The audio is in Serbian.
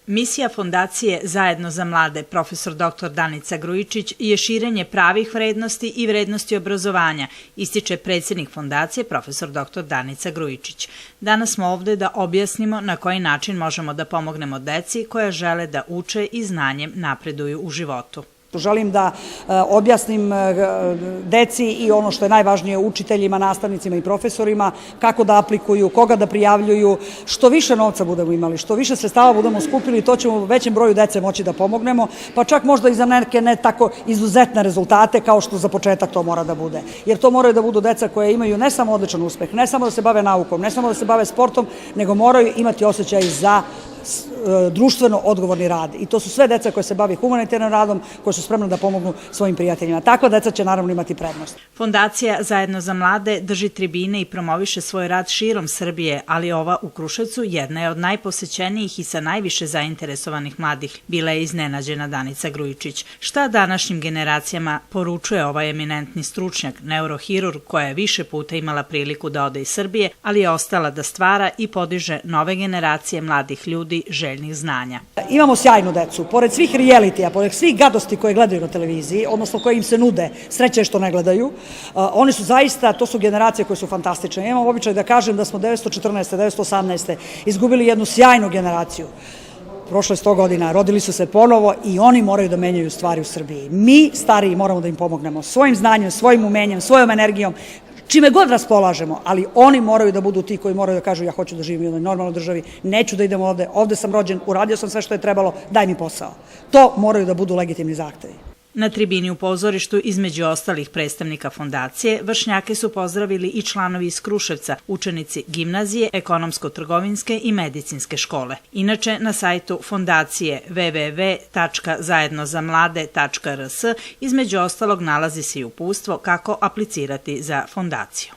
Misija Fondacije Zajedno za mlade, profesor dr. Danica Grujičić, je širenje pravih vrednosti i vrednosti obrazovanja, ističe predsjednik Fondacije, profesor dr. Danica Grujičić. Danas smo ovde da objasnimo na koji način možemo da pomognemo deci koja žele da uče i znanjem napreduju u životu. Želim da objasnim deci i ono što je najvažnije učiteljima, nastavnicima i profesorima kako da aplikuju, koga da prijavljuju. Što više novca budemo imali, što više sredstava budemo skupili, to ćemo većem broju dece moći da pomognemo, pa čak možda i za neke ne tako izuzetne rezultate kao što za početak to mora da bude. Jer to moraju da budu deca koje imaju ne samo odličan uspeh, ne samo da se bave naukom, ne samo da se bave sportom, nego moraju imati osjećaj za društveno odgovorni rad. I to su sve deca koje se bavi humanitarnim radom, koje su spremne da pomognu svojim prijateljima. Takva deca će naravno imati prednost. Fondacija Zajedno za mlade drži tribine i promoviše svoj rad širom Srbije, ali ova u Kruševcu jedna je od najposećenijih i sa najviše zainteresovanih mladih. Bila je iznenađena Danica Grujičić. Šta današnjim generacijama poručuje ovaj eminentni stručnjak, neurohirurg koja je više puta imala priliku da ode iz Srbije, ali je ostala da stvara i podiže nove generacije mladih ljudi željnih znanja. Imamo sjajnu decu. Pored svih realitija, pored svih gadosti koje gledaju na televiziji, odnosno koje im se nude, sreće što ne gledaju, oni su zaista, to su generacije koje su fantastične. Ja imam običaj da kažem da smo 1914. 1918. izgubili jednu sjajnu generaciju. Prošlo je 100 godina, rodili su se ponovo i oni moraju da menjaju stvari u Srbiji. Mi, stariji, moramo da im pomognemo svojim znanjem, svojim umenjem, svojom energijom, čime god raspolažemo, ali oni moraju da budu ti koji moraju da kažu ja hoću da živim u jednoj normalnoj državi, neću da idem ovde, ovde sam rođen, uradio sam sve što je trebalo, daj mi posao. To moraju da budu legitimni zahtevi. Na tribini u pozorištu, između ostalih predstavnika fondacije, vršnjake su pozdravili i članovi iz Kruševca, učenici gimnazije, ekonomsko-trgovinske i medicinske škole. Inače, na sajtu fondacije www.zajednozamlade.rs između ostalog nalazi se i uputstvo kako aplicirati za fondaciju.